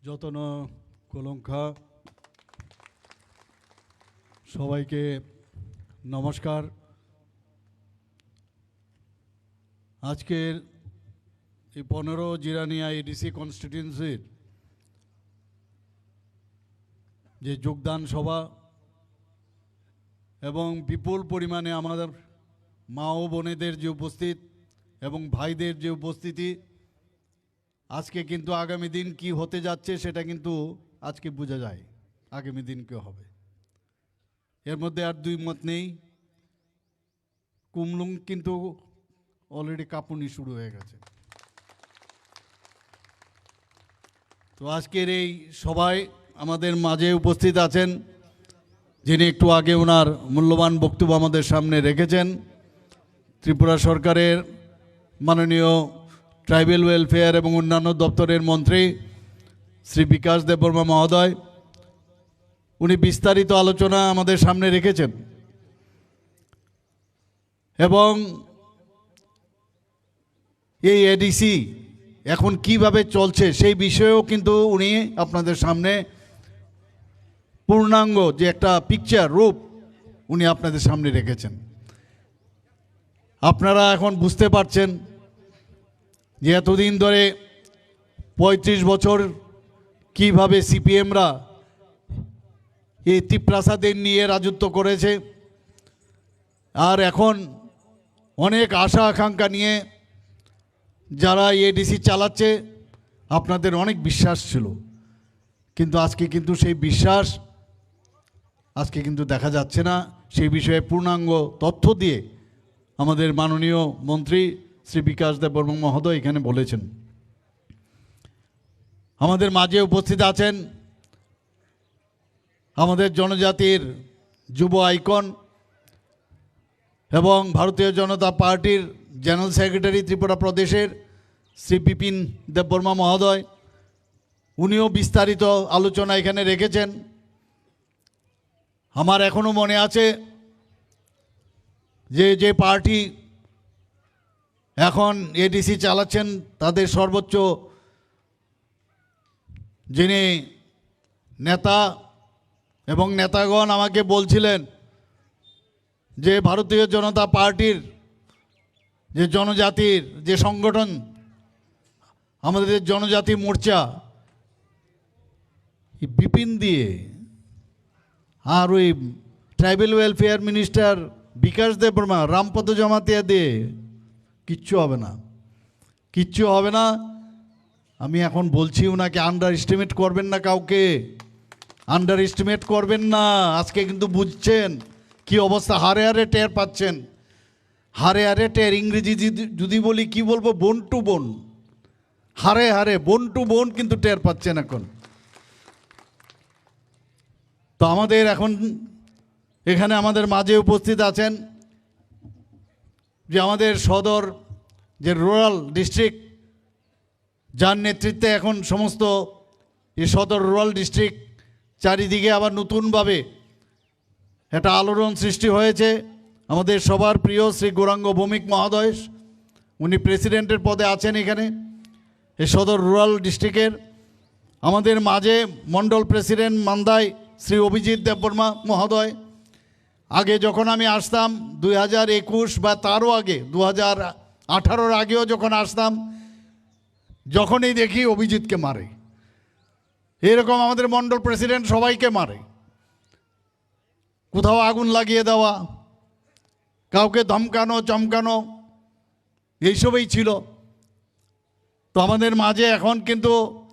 যতন কলঙ্কা সবাইকে নমস্কার। আজকের এই 15 জিরানিয়া এডিসি কনস্টিটিউয়েন্সির যে যোগদান সভা এবং বিপুল পরিমাণে আমাদের মা ও বোনেদের যে উপস্থিত এবং ভাইদের যে উপস্থিতি, আজকে কিন্তু আগামী দিন কি হতে যাচ্ছে সেটা কিন্তু আজকে বোঝা যায় আগামী দিন কি হবে। এর মধ্যে আর দুই মত নেই। কুমলুং কিন্তু অলরেডি কাঁপুনি শুরু হয়ে গেছে। তো আজকের এই সভায় আমাদের মাঝে উপস্থিত আছেন যিনি একটু আগে ওনার মূল্যবান বক্তব্য আমাদের সামনে রেখেছেন, ত্রিপুরা সরকারের মাননীয় ট্রাইবেল ওয়েলফেয়ার এবং অন্যান্য দপ্তরের মন্ত্রী শ্রী বিকাশ দেববর্মা মহোদয়। উনি বিস্তারিত আলোচনা আমাদের সামনে রেখেছেন এবং এই এডিসি এখন কিভাবে চলছে সেই বিষয়েও কিন্তু উনি আপনাদের সামনে পূর্ণাঙ্গ যে একটা পিকচার রূপ উনি আপনাদের সামনে রেখেছেন। আপনারা এখন বুঝতে পারছেন যে এতদিন ধরে 35 বছর কিভাবে সিপিএমরা এই ত্রিপ্রাসাদের নিয়ে রাজত্ব করেছে, আর এখন অনেক আশা আকাঙ্ক্ষা নিয়ে যারা এডিসি চালাচ্ছে। আপনাদের অনেক বিশ্বাস ছিল, কিন্তু আজকে কিন্তু সেই বিশ্বাস আজকে কিন্তু দেখা যাচ্ছে না। সেই বিষয়ে পূর্ণাঙ্গ তথ্য দিয়ে আমাদের মাননীয় মন্ত্রী শ্রী বিকাশ দেববর্মা মহোদয় এখানে বলেছেন। আমাদের মাঝে উপস্থিত আছেন আমাদের জনজাতির যুব আইকন এবং ভারতীয় জনতা পার্টির জেনারেল সেক্রেটারি ত্রিপুরা প্রদেশের শ্রী বিপিন দেববর্মা মহোদয়। উনিও বিস্তারিত আলোচনা এখানে রেখেছেন। আমার এখনও মনে আছে যে পার্টি এখন এডিসি চালাচ্ছেন তাদের সর্বোচ্চ যিনি নেতা এবং নেতাগণ আমাকে বলছিলেন যে ভারতীয় জনতা পার্টির যে জনজাতির যে সংগঠন আমাদের জনজাতি মোর্চা, বিপিন দিয়ে আর ওই ট্রাইবেল ওয়েলফেয়ার মিনিস্টার বিকাশ দেববর্মা রামপদ জমাতিয়া দিয়ে কিচ্ছু হবে না, কিচ্ছু হবে না। আমি এখন বলছি ওনাকে আন্ডার এস্টিমেট করবেন না, কাউকে আন্ডার এস্টিমেট করবেন না। আজকে কিন্তু বুঝছেন কি অবস্থা, হারে হারে টের পাচ্ছেন, হারে হারে টের। ইংরেজি যদি বলি কি বলবো, বোন টু বোন, হারে হারে বোন টু বোন কিন্তু টের পাচ্ছেন এখন। তো আমাদের এখন এখানে আমাদের মাঝে উপস্থিত আছেন যে আমাদের সদর যে রুরাল ডিস্ট্রিক্ট, যার নেতৃত্বে এখন সমস্ত এই সদর রুরাল ডিস্ট্রিক্ট চারিদিকে আবার নতুনভাবে একটা আলোড়ন সৃষ্টি হয়েছে। আমাদের সবার প্রিয় শ্রী গৌরাঙ্গ ভৌমিক মহোদয়, উনি প্রেসিডেন্টের পদে আছেন এখানে এই সদর রুরাল ডিস্ট্রিক্টের। আমাদের মাঝে মণ্ডল প্রেসিডেন্ট মান্দাই শ্রী অভিজিৎ দেববর্মা মহোদয়। আগে যখন আমি আসতাম 2021 বা তারও আগে 2018-র আগেও যখন আসতাম, যখনই দেখি অভিজিৎকে মারে, এরকম আমাদের মণ্ডল প্রেসিডেন্ট সবাইকে মারে, কোথাও আগুন লাগিয়ে দেওয়া, কাউকে ধমকানো চমকানো, এইসবই ছিল। তো আমাদের মাঝে এখন কিন্তু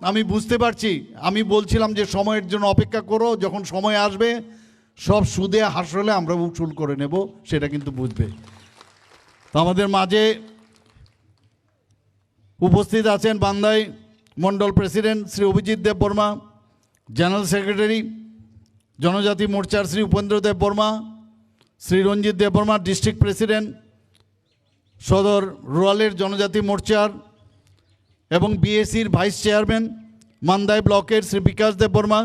আমি বুঝতে পারছি, আমি বলছিলাম যে সময়ের জন্য অপেক্ষা করো, যখন সময় আসবে সব সুদে হাসলে আমরা উসুল করে নেব, সেটা কিন্তু বুঝবে। তো আমাদের মাঝে উপস্থিত আছেন Bandai Mandal president Shri Abhijit Debbarma, general secretary Janajati মোর্চার শ্রী উপেন্দ্র দেববর্মা, শ্রী রঞ্জিত দেববর্মা ডিস্ট্রিক্ট প্রেসিডেন্ট সদর রুরালের জনজাতি মোর্চার এবং বিএসির ভাইস চেয়ারম্যান মান্দাই ব্লকের Shri Bikash Debbarma,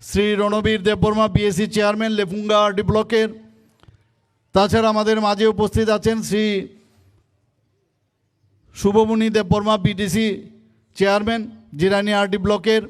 Shri Ranbir Debbarma BAC chairman Lefunga RD ব্লকের। তাছাড়া আমাদের মাঝে উপস্থিত আছেন Shri Shubhamani Debbarma BDC chairman Jirani RD ব্লকের।